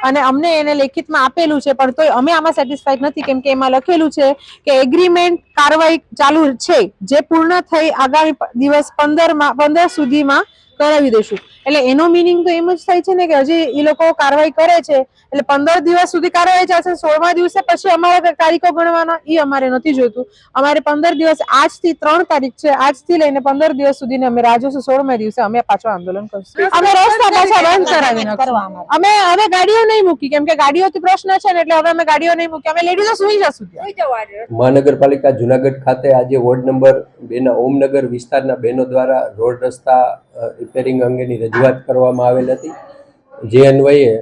અને અમને એને લેખિતમાં આપેલું છે, પણ તોય અમે આમાં સેટિસ્ફાઈડ નથી, કેમ કે એમાં લખેલું છે કે એગ્રીમેન્ટ કાર્યવાહી ચાલુ છે, જે પૂર્ણ થઈ આગામી દિવસ 15 સુધીમાં કરાવી દઈશું. એટલે એનો મિનિંગ તો એમ જ થાય છે ને કે હજી એ લોકો કાર્યવાહી કરે છે, એટલે 15 દિવસ સુધી કાર્યવાહી ચાલશે. 16મા દિવસે પછી અમારે તારીખો ગણવાના, એ અમારે નથી જોઈતું. અમારે 15 દિવસ, આજથી 3 તારીખ છે, આજથી લઈને 15 દિવસ સુધીને અમે રાહ જોશું. 16મા દિવસે અમે પાછો આંદોલન કરશું. અમે રસ્તા પાછા બંધ કરાવી નાખશું. અમે હવે ગાડીઓ નહીં મૂકી, કેમ કે ગાડીઓથી પ્રશ્ન છે ને, એટલે હવે અમે ગાડીઓ નહીં મૂકી. અમે લેડીઝો સુઈ જશું. મહાનગરપાલિકા જુનાગઢ ખાતે આજે વોર્ડ નંબર 2 ના ઓમનગર વિસ્તારના બહેનો દ્વારા રોડ રસ્તા રિપેરિંગ અંગેની રજૂઆત કરવામાં આવેલ હતી. જે અન્વયે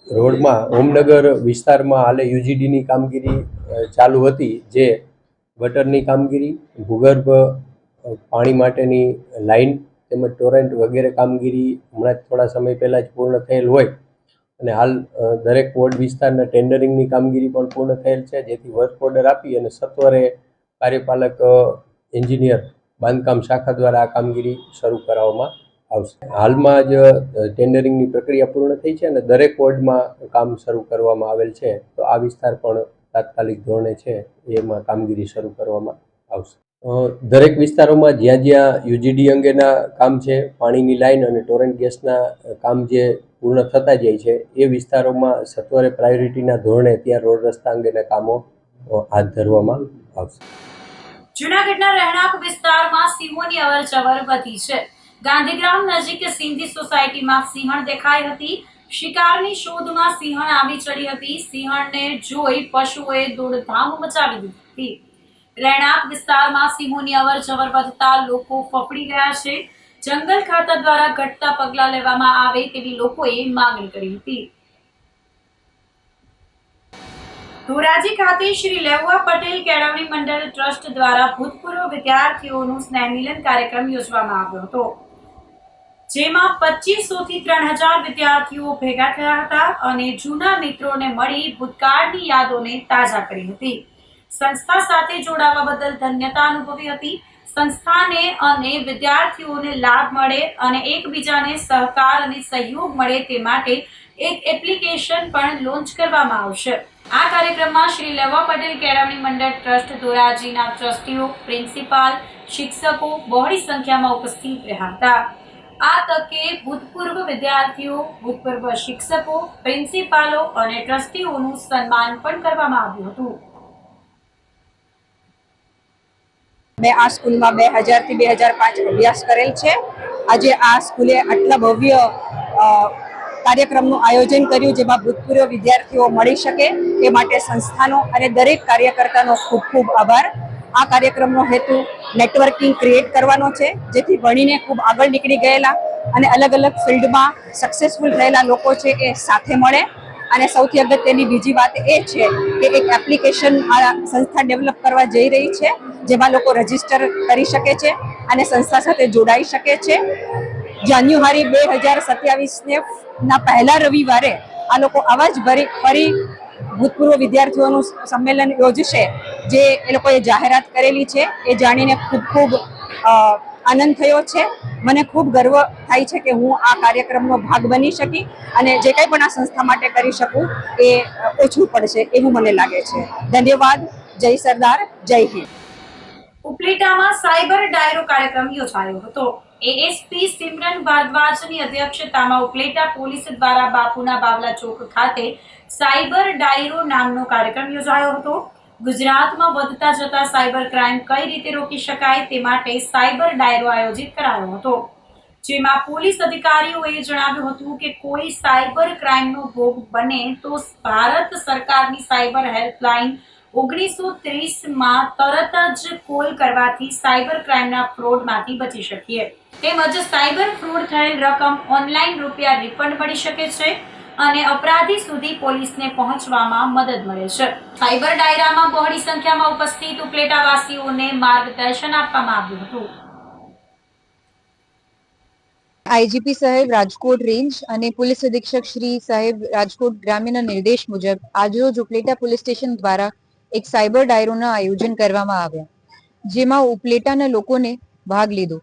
રોડમાં ઓમનગર વિસ્તારમાં હાલે યુજીડીની કામગીરી ચાલુ હતી, જે ગટરની કામગીરી, ભૂગર્ભ પાણી માટેની લાઇન તેમજ ટોરેન્ટ વગેરે કામગીરી હમણાં થોડા સમય પહેલાં જ પૂર્ણ થયેલ હોય અને હાલ દરેક વોર્ડ વિસ્તારના ટેન્ડરિંગની કામગીરી પણ પૂર્ણ થયેલ છે, જેથી વર્ક ઓર્ડર આપી અને સત્વરે કાર્યપાલક એન્જિનિયર બાંધકામ શાખા દ્વારા આ કામગીરી શરૂ કરાવવામાં આવશે. હાલમાં જ ટેન્ડરિંગની પ્રક્રિયા પૂર્ણ થઈ છે અને દરેક વોર્ડમાં કામ શરૂ કરવામાં આવેલ છે, તો આ વિસ્તાર પણ તાત્કાલિક ધોરણે છે એમાં કામગીરી શરૂ કરવામાં આવશે. દરેક વિસ્તારોમાં જ્યાં જ્યાં યુજીડી અંગેના કામ છે, પાણીની લાઇન અને ટોરેન્ટ ગેસના કામ જે પૂર્ણ થતા જાય છે, એ વિસ્તારોમાં સત્વરે પ્રાયોરિટીના ધોરણે ત્યાં રોડ રસ્તા અંગેના કામો હાથ ધરવામાં આવશે. જૂનાગઢના રહેણાંક વિસ્તારમાં સિંહોની અવરજવર વધી છે. ગાંધીગ્રામ નજીક સિંધી સોસાયટીમાં સિંહણ દેખાઈ હતી. શિકારની શોધમાં સિંહણ આવી ચડી હતી. સિંહણને જોઈ પશુઓએ દોડધામ મચાવી દીધી હતી. રહેણાંક વિસ્તારમાં સિંહોની અવરજવર વધતા લોકો ફફડી ગયા છે. જંગલ ખાતા દ્વારા ઘટતા પગલાં લેવામાં આવે તેવી લોકોએ માંગણી કરી હતી. ધોરાજી ખાતે શ્રી લેઉવા પટેલ કેળવણી મંડળ ટ્રસ્ટ દ્વારા ભૂતપૂર્વ વિદ્યાર્થીઓનું સ્નેહ મિલન કાર્યક્રમ યોજવામાં આવ્યો હતો, જેમાં 2500 થી 3000 વિદ્યાર્થીઓ ભેગા થયા હતા અને જૂના મિત્રોને મળી ભૂતકાળની યાદોને તાજા કરી હતી. સંસ્થા સાથે જોડાવા બદલ ધન્યતા અનુભવી હતી. સંસ્થાને અને વિદ્યાર્થીઓને લાભ મળે અને એકબીજાને સહકાર અને સહયોગ મળે તે માટે એક એપ્લિકેશન પણ લોન્ચ કરવામાં આવશે. આ કાર્યક્રમમાં શ્રી લેઉવા પટેલ કેળવણી મંડળ ટ્રસ્ટ ધોરાજીના ટ્રસ્ટીઓ, પ્રિન્સિપાલ, શિક્ષકો બહોળી સંખ્યામાં ઉપસ્થિત રહ્યા હતા. આ તકે ભૂતપૂર્વ વિદ્યાર્થીઓ, ભૂતપૂર્વ શિક્ષકો, પ્રિન્સિપાલો અને ટ્રસ્ટીઓનું સન્માન પણ કરવામાં આવ્યું હતું. મેં આ સ્કૂલમાં 2000 થી 2005 અભ્યાસ કરેલ છે. આજે આ સ્કૂલે આટલા ભવ્ય કાર્યક્રમનું આયોજન કર્યું, જેમાં ભૂતપૂર્વ વિદ્યાર્થીઓ મળી શકે એ માટે સંસ્થાનો અને દરેક કાર્યકર્તાનો ખૂબ ખૂબ આભાર. આ કાર્યક્રમનો હેતુ નેટવર્કિંગ ક્રિએટ કરવાનો છે, જેથી ભણીને ખૂબ આગળ નીકળી ગયેલા અને અલગ અલગ ફિલ્ડમાં સક્સેસફુલ થયેલા લોકો છે એ સાથે મળે. અને સૌથી અગત્યની બીજી વાત એ છે કે એક એપ્લિકેશન આ સંસ્થા ડેવલપ કરવા જઈ રહી છે, જેમાં લોકો રજીસ્ટર કરી શકે છે અને સંસ્થા સાથે જોડાઈ શકે છે. જાન્યુઆરી 2027 ના પહેલા રવિવારે આ લોકો આવા જ ફરી ભૂતપૂર્વ વિદ્યાર્થીઓનું સંમેલન યોજશે, જે એ લોકોએ જાહેરાત કરેલી છે. એ જાણીને ખૂબ આનંદ થયો છે. મને ખૂબ ગર્વ થાય છે કે હું આ કાર્યક્રમનો ભાગ બની શકી અને જે કંઈ પણ આ સંસ્થા માટે કરી શકું એ ઓછું પડશે એવું મને લાગે છે. ધન્યવાદ. જય સરદાર, જય હિન્દ. ઉપલેટામાં સાયબર ડાયરો કાર્યક્રમ યોજાયો હતો. એએસપી સિમરન ભારદ્વાજની અધ્યક્ષતામાં ઉપલેટા પોલીસ દ્વારા બાપુના બાવલા ચોક ખાતે સાયબર ડાયરો નામનો કાર્યક્રમ યોજાયો હતો. ગુજરાતમાં વધતા જતા સાયબર ક્રાઇમ કઈ રીતે રોકી શકાય તે માટે સાયબર ડાયરો આયોજિત કરાયો હતો, જેમાં પોલીસ અધિકારીઓએ જણાવ્યું હતું કે કોઈ સાયબર ક્રાઇમનો ભોગ બને તો ભારત સરકારની સાયબર હેલ્પલાઇન 1930માં તરત જ કોલ કરવાથી સાયબર ક્રાઇમના ફ્રોડમાંથી બચી શકીએ. તેમજ સાયબર ફ્રોડ થયેલ રકમ ઓનલાઈન રૂપિયા રિફંડ મળી શકે છે અને અપરાધી સુધી પોલીસને પહોંચવામાં મદદ મળે છે. સાયબર ડાયરામાં બહોળી સંખ્યામાં ઉપસ્થિત ઉપલેટાવાસીઓને માર્ગદર્શન આપવામાં આવ્યું હતું. આઈજીપી સાહેબ રાજકોટ રેન્જ અને પોલીસ અધિક્ષક શ્રી સાહેબ રાજકોટ ગ્રામ્યના નિર્દેશ મુજબ આજરોજ ઉપલેટા પોલીસ સ્ટેશન દ્વારા એક સાયબર ડાયરોના આયોજન કરવામાં આવ્યા, જેમાં ઉપલેટાના લોકોને ભાગ લીધો.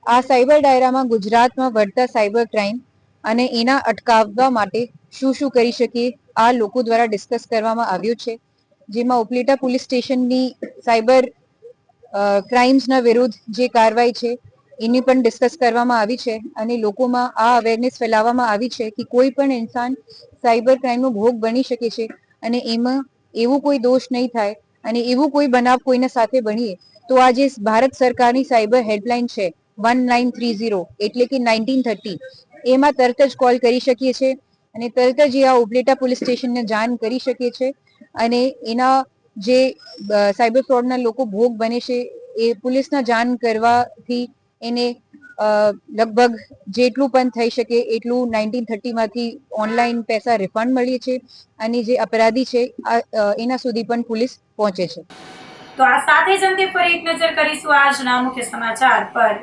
આ સાયબર ડાયરામાં ગુજરાતમાં વધતા સાયબર ક્રાઇમ અને એના અટકાવવા માટે શું શું કરી શકીએ આ લોકો દ્વારા ડિસ્કસ કરવામાં આવ્યું છે, જેમાં ઉપલેટા પોલીસ સ્ટેશનની સાયબર ક્રાઇમ્સના વિરુદ્ધ જે કાર્યવાહી છે એની પણ ડિસ્કસ કરવામાં આવી છે અને લોકોમાં આ અવેરનેસ ફેલાવવામાં આવી છે કે કોઈ પણ ઇન્સાન સાયબર ક્રાઇમનો ભોગ બની શકે છે અને એમાં એવું કોઈ દોષ નહીં થાય અને એવું કોઈ બનાવ કોઈના સાથે બનીએ તો આ જે ભારત સરકારની સાયબર હેલ્પલાઇન છે 1930 એટલે કે 1930 એમાં તરત જ કોલ કરી શકીએ છીએ અને તરત જ આ ઉપલેટા પોલીસ સ્ટેશનને જાણ કરી શકીએ છીએ અને એના જે સાયબર ફ્રોડના લોકો ભોગ બને છે એ પોલીસના જાણ કરવાથી એને લગભગ જેટલું પણ થઈ શકે એટલું 1930માંથી ઓનલાઈન પૈસા રિફંડ મળે છે અને જે અપરાધી છે એના સુધી પણ પોલીસ પહોંચે છે. તો આ સાથે જ અંતે ફરી એક નજર કરીશું આજના મુખ્ય સમાચાર પર.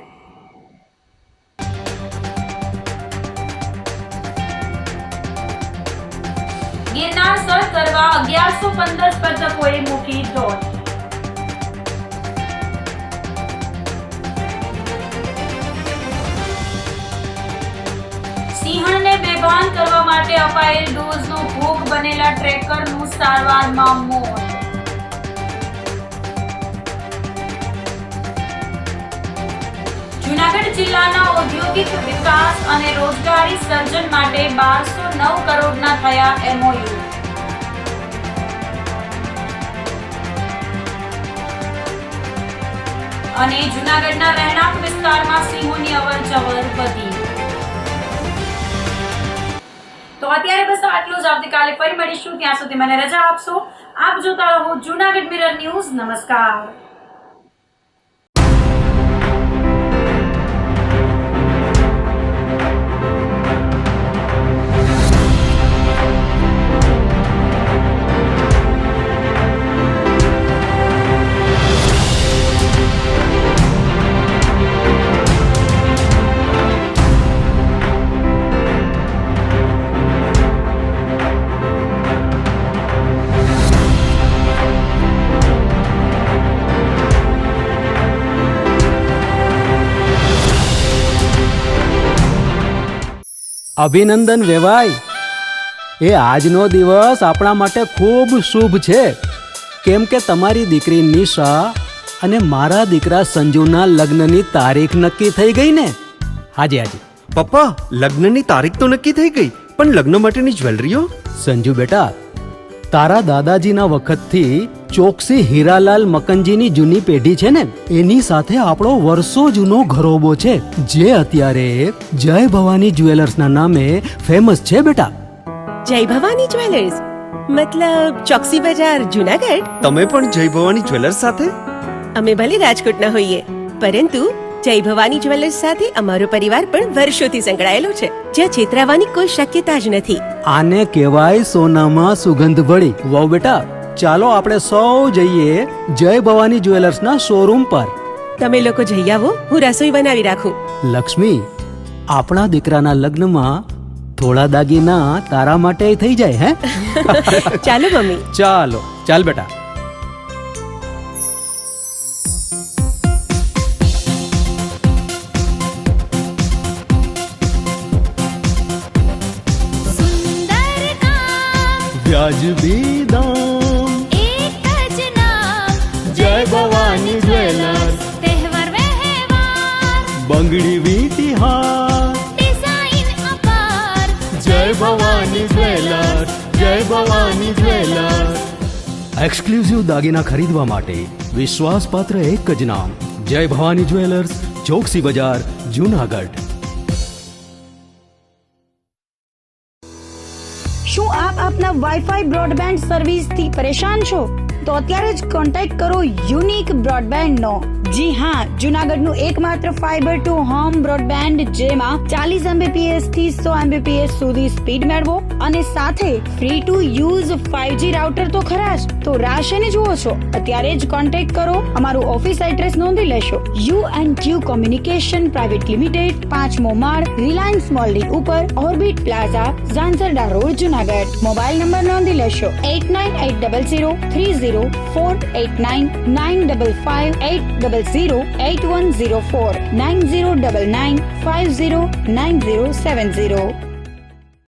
ગિરનાર સર કરવા 1115 સ્પર્ધકોએ મૂકી દોડ. સિંહણને બેભાન કરવા માટે અપાયેલ ડોઝનો ભોગ બનેલા ટ્રેકરનું સારવારમાં મોત. જૂનાગઢ જિલ્લાના ઔદ્યોગિક વિકાસ અને રોજગારી સર્જન માટે 1209 કરોડના થયા એમઓયુ. અને જૂનાગઢના રહેણાંક વિસ્તારમાં સિંહોની અવરજવર વધી. તો અત્યારે બસ આટલું જ. આવતીકાલે ફરી મળીશું, ત્યાં સુધી મને રજા આપશો. આપ જોતા રહો જૂનાગઢ મિરર ન્યૂઝ. નમસ્કાર. અભિનંદન વેવાઈ. એ આજનો દિવસ આપણા માટે ખૂબ શુભ છે, કેમ કે તમારી દીકરી નિશા અને મારા દીકરા સંજુના લગ્નની તારીખ નક્કી થઈ ગઈ ને. હાજી હાજી પપ્પા, લગ્નની તારીખ તો નક્કી થઈ ગઈ, પણ લગ્ન માટેની જ્વેલરીઓ? સંજુ બેટા, તારા દાદાજીના વખતથી ચોકસી હીરાલાલ મકનજીની જૂની પેઢી છે ને એની સાથે આપણો વર્ષો જૂનો ઘરોબો છે, જે અત્યારે જય ભવાની જ્વેલર્સના નામે ફેમસ છે બેટા. જય ભવાની જ્વેલર્સ મતલબ ચોકસી બજાર જૂનાગઢ? તમે પણ જય ભવાની જ્વેલર્સ સાથે? અમે ભલે રાજકોટના હોઈએ, પરંતુ જય ભવાની જ્વેલર્સ સાથે અમારો પરિવાર પણ વર્ષોથી સંકળાયેલો છે, જ્યાં છેતરાવાની કોઈ શક્યતા જ નથી. આને કહેવાય સોનામાં સુગંધ ભળી. વાવ બેટા, ચાલો આપણે સૌ જઈએ જય ભવાની જ્વેલર્સના શોરૂમ પર. તમે લોકો જઈ આવો, હું રસોઈ બનાવી રાખું. લક્ષ્મી, આપણા દીકરાના લગ્નમાં થોડા દાગીના તારા માટે થઈ જાય હે ચાલો મમ્મી. ચાલો ચાલ બેટા. સુંદર કામ વ્યાજબી દામ એક જ નામ જય ભવાની જ્વેલર્સ તહેવાર વ્યવહાર બંગડી વીંટી હાર ડિઝાઇન અપાર જય ભવાની જ્વેલર્સ જય ભવાની જ્વેલર્સ. એક્સક્લુઝિવ દાગીના ખરીદવા માટે વિશ્વાસપાત્ર એક જ નામ જય ભવાની જ્વેલર્સ, ચોકસી બજાર, જુનાગઢ. શું આપ આપના વાઈફાઈ બ્રોડબેન્ડ સર્વિસથી પરેશાન છો? તો અત્યારે જ કોન્ટેક્ટ કરો યુનિક બ્રોડબેન્ડ નો. જી હા, જુનાગઢનું એકમાત્ર ફાઈબર ટુ હોમ બ્રોડબેન્ડ જેમાં 40 Mbps થી 100 Mbps સુધી સ્પીડ મેળવો અને સાથે free to use 5G router તો ખરા જ. તો રાહ શેની જુઓ છો? અત્યારે જ કોન્ટેક્ટ કરો. અમારું ઓફિસ એડ્રેસ નોંધી લેશો. U&Q કોમ્યુનિકેશન પ્રાઇવેટ લિમિટેડ, 5મો માળ, રિલાયન્સ મોલની ઉપર, orbit plaza, Zanzarda road, Junagadh. Mobile number નોંધી લેશો 89803048995585080081049099509070.